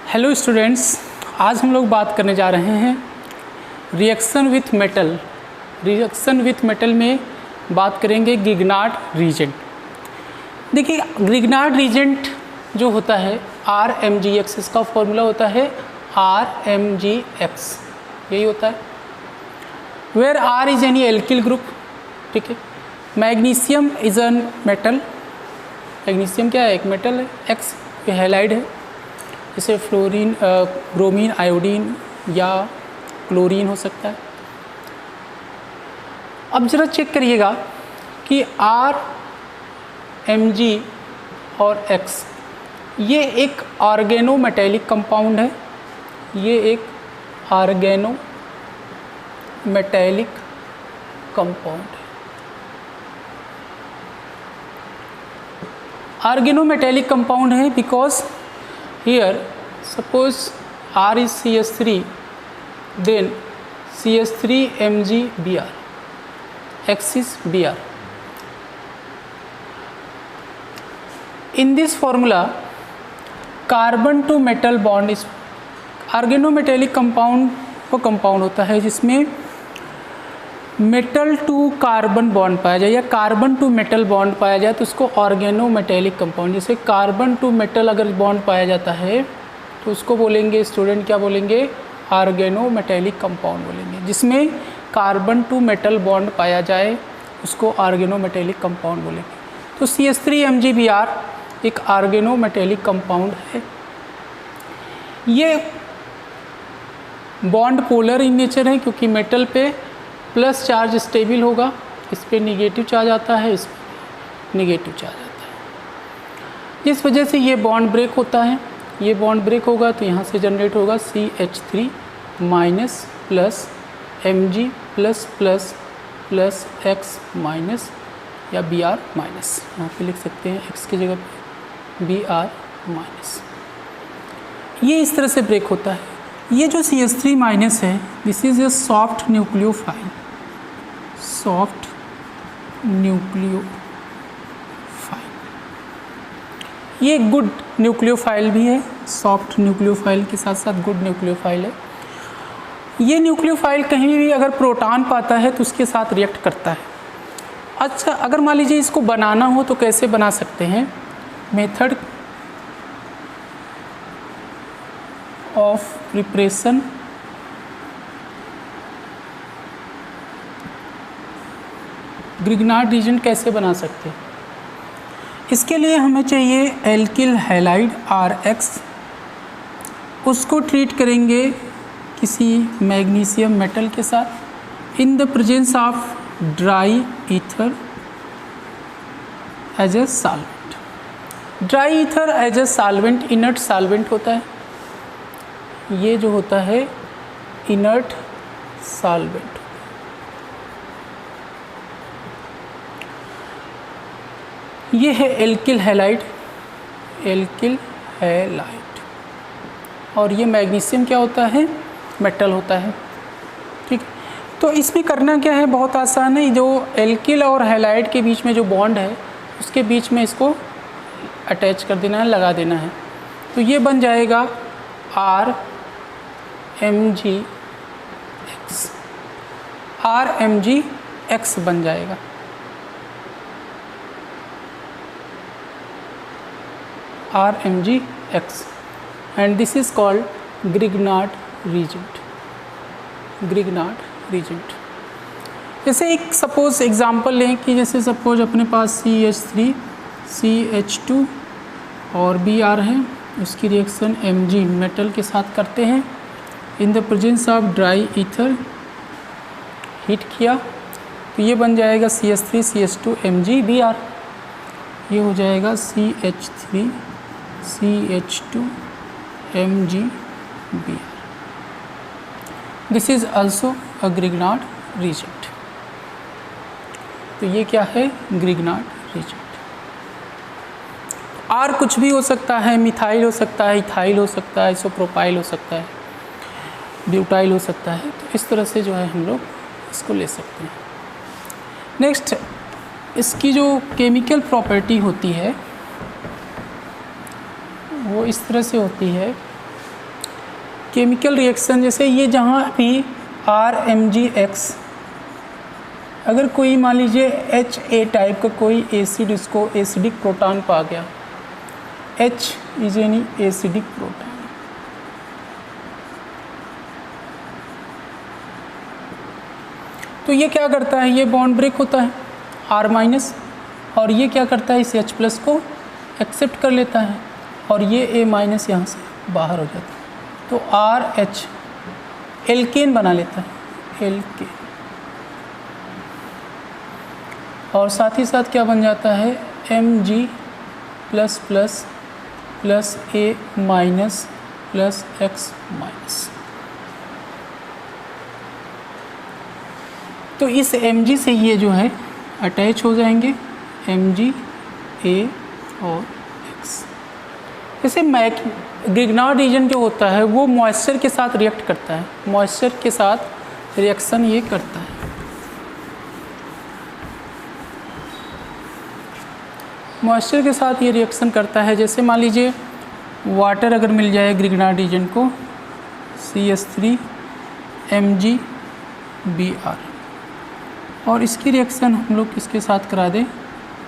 Hello students, आज हम लोग बात करने जा रहे हैं reaction with metal. Reaction with metal में बात करेंगे ग्रिग्नार्ड रीजेंट। देखिए, ग्रिग्नार्ड रीजेंट जो होता है RMgx, इसका फॉर्मूला होता है RMgx, यही होता है। Where R is any alkyl group, ठीक है। Magnesium is an metal, magnesium क्या है, एक मेटल है। X ये हैलाइड है, जैसे फ्लोरीन, ब्रोमीन, आयोडीन या क्लोरीन हो सकता है। अब ज़रा चेक करिएगा कि RMg और X ये एक ऑर्गेनोमेटेलिक कंपाउंड है, ये एक ऑर्गेनोमेटेलिक कंपाउंड है। ऑर्गेनोमेटेलिक कंपाउंड है because here suppose R is CH3, then CH3MgBr, X is Br. In this formula carbon to metal bond इस ऑर्गेनोमेटेलिक कंपाउंड वो कंपाउंड होता है जिसमें मेटल टू कार्बन बॉन्ड पाया जाए या कार्बन टू मेटल बॉन्ड पाया जाए तो उसको ऑर्गेनोमेटेलिक कंपाउंड। जैसे कार्बन टू मेटल अगर बॉन्ड पाया जाता है तो उसको बोलेंगे स्टूडेंट, क्या बोलेंगे, ऑर्गेनोमेटेलिक कंपाउंड बोलेंगे। जिसमें कार्बन टू मेटल बॉन्ड पाया जाए उसको ऑर्गेनोमेटेलिक कंपाउंड बोलेंगे। तो CH3MgBr एक ऑर्गेनोमेटेलिक कंपाउंड है। ये बॉन्ड पोलर इन नेचर है क्योंकि मेटल पे प्लस चार्ज स्टेबल होगा, इस पर निगेटिव चार्ज आता है, इस पर निगेटिव चार्ज आता है। जिस वजह से ये बॉन्ड ब्रेक होता है, ये बॉन्ड ब्रेक होगा तो यहाँ से जनरेट होगा CH3 minus plus Mg plus plus plus X minus या Br माइनस, यहाँ पे लिख सकते हैं X की जगह पे Br माइनस। ये इस तरह से ब्रेक होता है। ये जो CH3 माइनस है, this is a soft nucleophile, soft nucleophile. ये गुड न्यूक्लियोफाइल भी है, सॉफ्ट न्यूक्लियोफाइल के साथ साथ गुड न्यूक्लियोफाइल है। ये न्यूक्लियोफाइल कहीं भी अगर प्रोटॉन पाता है तो उसके साथ रिएक्ट करता है। अच्छा, अगर मान लीजिए इसको बनाना हो तो कैसे बना सकते हैं, method of preparation Grignard reagent कैसे बना सकते हैं। इसके लिए हमें चाहिए एल्किल हैलाइड RX, उसको ट्रीट करेंगे किसी मैग्नीशियम मेटल के साथ in the presence of dry ether as a solvent. Dry ether as a solvent inert solvent होता है, ये जो होता है इनर्ट सॉल्वेंट। ये है एल्किल हैलाइड, एल्किल हैलाइड। और ये मैग्नीशियम क्या होता है, मेटल होता है, ठीक। तो इसमें करना क्या है, बहुत आसान है। जो एल्किल और हैलाइड के बीच में जो बॉन्ड है उसके बीच में इसको अटैच कर देना है, लगा देना है। तो ये बन जाएगा RMgX बन जाएगा। RMgX and this is called Grignard reagent, Grignard reagent। जैसे एक सपोज एग्जांपल लें कि जैसे सपोज अपने पास CH3 CH2 और Br है, उसकी रिएक्शन Mg मेटल के साथ करते हैं इन the presence of dry ether, heat किया तो ये बन जाएगा CH3 CH2 Mg Br। ये हो जाएगा CH3 CH2 Mg Br। This is also a Grignard reagent. तो ये क्या है, ग्रिग्नार्ड रीजेंट। आर कुछ भी हो सकता है, मिथाइल हो सकता है, इथाइल हो सकता है, आइसोप्रोपाइल हो सकता है, ब्यूटाइल हो सकता है। तो इस तरह से जो है हम लोग इसको ले सकते हैं। नेक्स्ट, इसकी जो केमिकल प्रॉपर्टी होती है वो इस तरह से होती है केमिकल रिएक्शन जैसे ये जहाँ भी RMgX, अगर कोई मान लीजिए HA टाइप का कोई एसिड, उसको एसिडिक प्रोटॉन पा गया, H is any acidic proton, तो ये क्या करता है, ये बॉन्ड ब्रेक होता है R-, और ये क्या करता है, इस H+ को एक्सेप्ट कर लेता है और ये A- यहाँ से बाहर हो जाता है, तो RH एल्केन बना लेता है, एल्केन, और साथ ही साथ क्या बन जाता है, Mg++ plus A- plus X-। तो इस Mg से ये जो है अटैच हो जाएंगे, Mg, A और X। जैसे ग्रिग्नार्ड रीजन जो होता है वो मॉइस्चर के साथ रिएक्ट करता है, मॉइस्चर के साथ रिएक्शन ये करता है। मॉइस्चर के साथ ये रिएक्शन करता है। जैसे मान लीजिए वाटर अगर मिल जाए ग्रिग्नार्ड रीजन को, CH3 MgBr, और इसकी रिएक्शन हम लोग किसके साथ करा दें,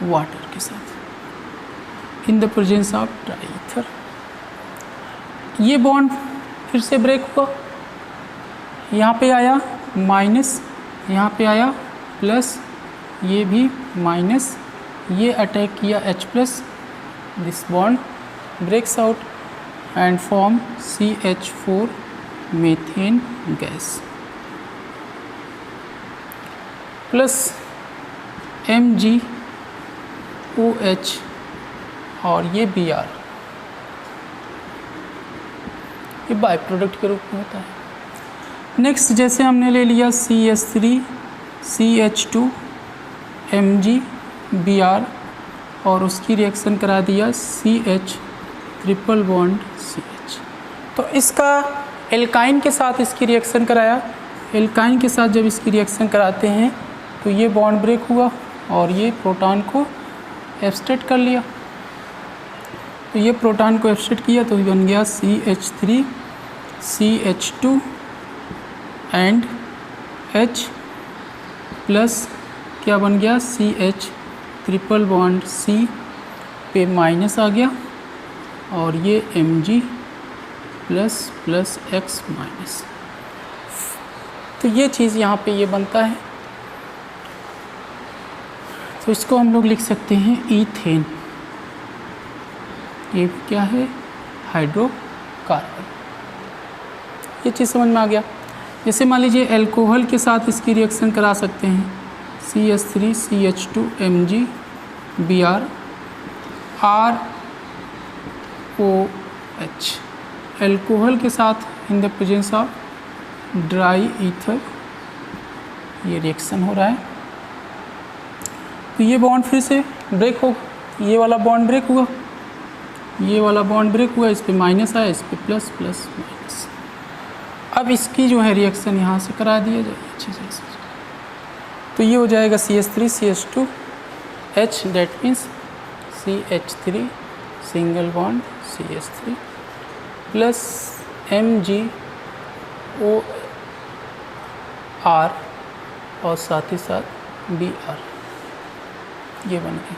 वाटर के साथ, इन द प्रेजेंस ऑफ ट्राईथर। ये बॉन्ड फिर से ब्रेक हुआ, यहाँ पे आया माइनस, यहाँ पे आया प्लस, ये भी माइनस, ये अटैक किया H+, this bond breaks out and form CH4 methane gas plus MgOH और ये Br, ये बाई प्रोडक्ट के रूप में होता है। नेक्स्ट जैसे हमने ले लिया CH3 CH2 MgBr और उसकी रिएक्शन करा दिया CH ट्रिपल बॉन्ड CH, तो इसका एल्काइन के साथ इसकी रिएक्शन कराया। एल्काइन के साथ जब इसकी रिएक्शन कराते हैं तो ये बॉन्ड ब्रेक हुआ और ये प्रोटॉन को एब्स्ट्रैक्ट कर लिया, तो ये प्रोटॉन को एब्स्ट्रैक्ट किया तो बन गया CH3 CH2 and H plus क्या बन गया, CH ट्रिपल बॉन्ड C पे माइनस आ गया और ये Mg plus plus X minus, तो ये चीज़ यहाँ पे ये बनता है। तो इसको हम लोग लिख सकते हैं ईथेन, ये क्या है, हाइड्रोकार्बन। ये चीज़ समझ में आ गया। जैसे मान लीजिए एल्कोहल के साथ इसकी रिएक्शन करा सकते हैं, CH3 CH2 MgBr ROH, alcohol के साथ in the presence of dry ether ये रिएक्शन हो रहा है, तो ये बॉन्ड फिर से ब्रेक हो, ये वाला बॉन्ड ब्रेक हुआ, ये वाला बॉन्ड ब्रेक हुआ, इस पे माइनस आया, इस पे प्लस प्लस माइनस। अब इसकी जो है रिएक्शन यहाँ से करा दिया जाए अच्छी तरह से, तो ये हो जाएगा CH3 CH2 H, that means CH3 single bond CH3 plus MgOR और साथ ही साथ Br, ये बन गया।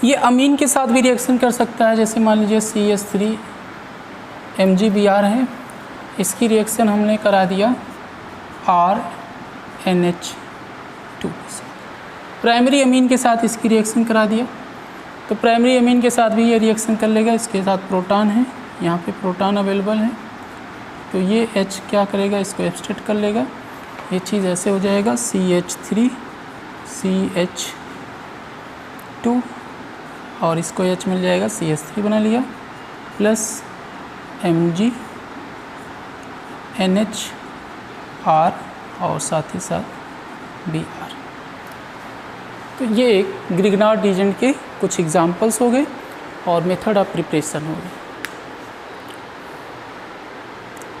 ये अमीन के साथ भी रिएक्शन कर सकता है। जैसे मान लीजिए CH3 MgBr है, इसकी रिएक्शन हमने करा दिया RNH2 के साथ, प्राइमरी अमीन के साथ इसकी रिएक्शन करा दिया, तो प्राइमरी अमीन के साथ भी ये रिएक्शन कर लेगा। इसके साथ प्रोटॉन है, यहाँ पे प्रोटॉन अवेलेबल है, तो ये H क्या करेगा, इसको एब्स्ट्रैक्ट कर लेगा, ये चीज़ ऐसे हो जाएगा CH3 CH2 और इसको H मिल जाएगा, CH3 बना लिया, प्लस Mg NHR और साथ ही साथ Br। तो ये एक ग्रिग्नार्ड रीजन के कुछ एग्जाम्पल्स हो गए और मेथड ऑफ प्रिपरेशन हो गए।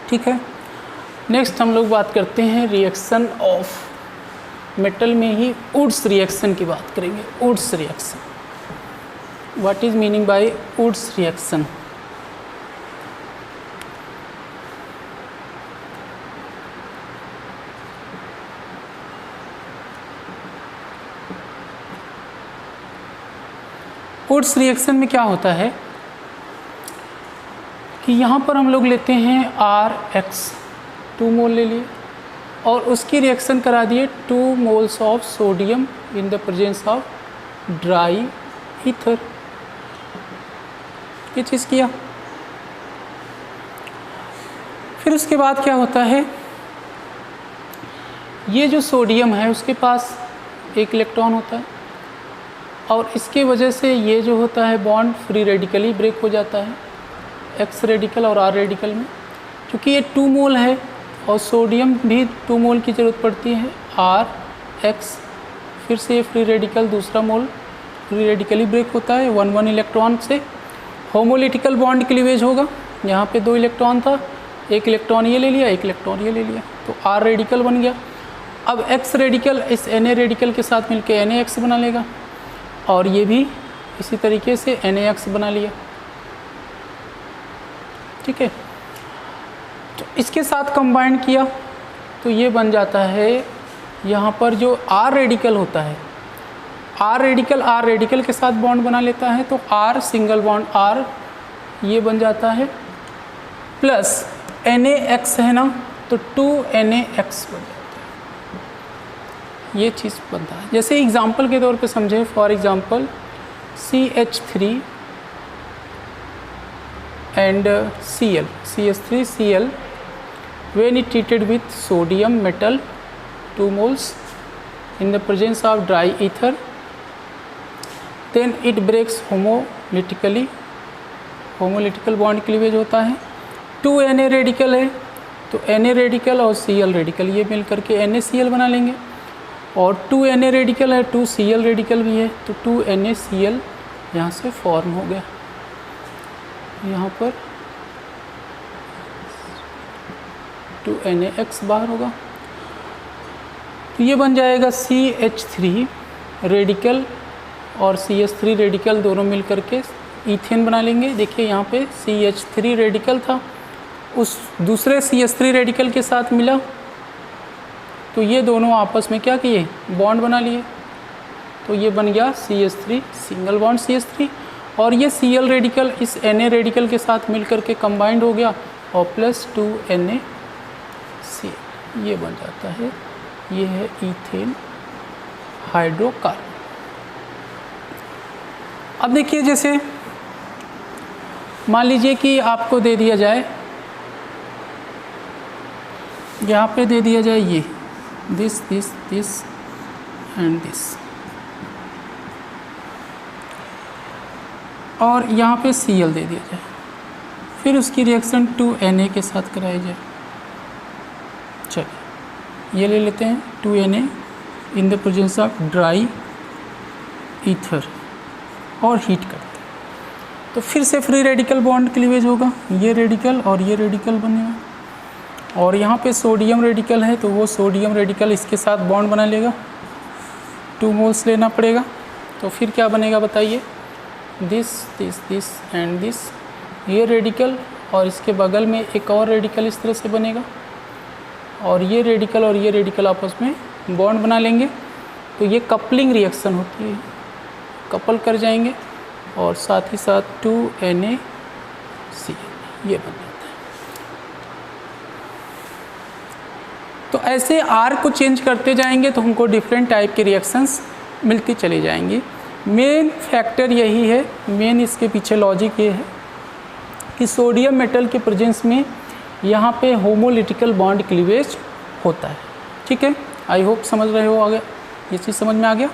ठीक है, नेक्स्ट हम लोग बात करते हैं रिएक्शन ऑफ मेटल में ही वुड्स रिएक्शन की बात करेंगे। Wurtz reaction, what is meaning bye Wurtz reaction? Reverse reaction में क्या होता है कि यहाँ पर हम लोग लेते हैं RX 2 मोल ले लिए और उसकी रिएक्शन करा दिए 2 moles of sodium in the presence of dry ether. ये चीज़ किया। फिर उसके बाद क्या होता है, ये जो सोडियम है उसके पास एक इलेक्ट्रॉन होता है और इसके वजह से ये जो होता है बॉन्ड फ्री रेडिकली ब्रेक हो जाता है एक्स रेडिकल और आर रेडिकल में। क्योंकि ये 2 मोल है और सोडियम भी 2 मोल की ज़रूरत पड़ती है, RX फिर से फ्री रेडिकल दूसरा मोल फ्री रेडिकली ब्रेक होता है 1 इलेक्ट्रॉन से। होमोलिटिकल बॉन्ड क्लीवेज होगा, यहाँ पे 2 इलेक्ट्रॉन था, एक इलेक्ट्रॉन ये ले लिया, एक इलेक्ट्रॉन ये ले लिया, तो R रेडिकल बन गया। अब X रेडिकल इस Na रेडिकल के साथ मिलकर NaX बना लेगा और ये भी इसी तरीके से NaX बना लिया। ठीक है, तो इसके साथ कंबाइन किया तो ये बन जाता है, यहाँ पर जो R रेडिकल होता है, R रेडिकल के साथ बॉन्ड बना लेता है तो R सिंगल बॉन्ड R ये बन जाता है प्लस NaX है ना, तो 2NaX बन जाता है। ये चीज़ बनता है। जैसे एग्जांपल के तौर पे समझे, for example CH3 and CH3Cl when it treated with sodium metal 2 moles in the presence of dry ether, then it breaks homolytically, homolytical bond cleavage होता है। 2 Na रेडिकल है तो Na रेडिकल और Cl रेडिकल ये मिल करके NaCl बना लेंगे और 2 Na रेडिकल है 2 Cl रेडिकल भी है तो 2 NaCl यहाँ से फॉर्म हो गया। यहाँ पर 2 NaX बाहर होगा तो ये बन जाएगा CH3 रेडिकल और CH3 रेडिकल दोनों मिल करके ईथेन बना लेंगे। देखिए यहाँ पे CH3 रेडिकल था, उस दूसरे CH3 रेडिकल के साथ मिला तो ये दोनों आपस में क्या किए, बॉन्ड बना लिए, तो ये बन गया CH3 सिंगल बॉन्ड CH3 और ये Cl रेडिकल इस Na रेडिकल के साथ मिल करके कंबाइंड हो गया और प्लस 2 NaCl ये बन जाता है। ये है ईथेन हाइड्रोकार्बन। अब देखिए, जैसे मान लीजिए कि आपको दे दिया जाए, यहाँ पे दे दिया जाए ये दिस एंड दिस और यहाँ पे Cl दे दिया जाए, फिर उसकी रिएक्शन 2Na के साथ कराई जाए। चलिए ये ले लेते हैं 2Na in the presence of dry ether और हीट करते हैं तो फिर से फ्री रेडिकल बॉन्ड क्लीवेज होगा, ये रेडिकल और ये रेडिकल बनेगा और यहाँ पे सोडियम रेडिकल है तो वो सोडियम रेडिकल इसके साथ बॉन्ड बना लेगा, 2 मोल्स लेना पड़ेगा तो फिर क्या बनेगा बताइए, दिस एंड दिस, ये रेडिकल और इसके बगल में एक और रेडिकल इस तरह से बनेगा और ये रेडिकल आपस में बॉन्ड बना लेंगे तो ये कपलिंग रिएक्शन होती है, कपल कर जाएंगे और साथ ही साथ 2NaCl ये बन जाता है। तो ऐसे R को चेंज करते जाएंगे तो हमको डिफरेंट टाइप के रिएक्शंस मिलती चली जाएंगी। मेन फैक्टर यही है, मेन इसके पीछे लॉजिक ये है कि सोडियम मेटल के प्रेजेंस में यहाँ पे होमोलिटिकल बॉन्ड क्लीवेज होता है। ठीक है, आई होप समझ रहे हो, आ गया ये चीज़ समझ में आ गया।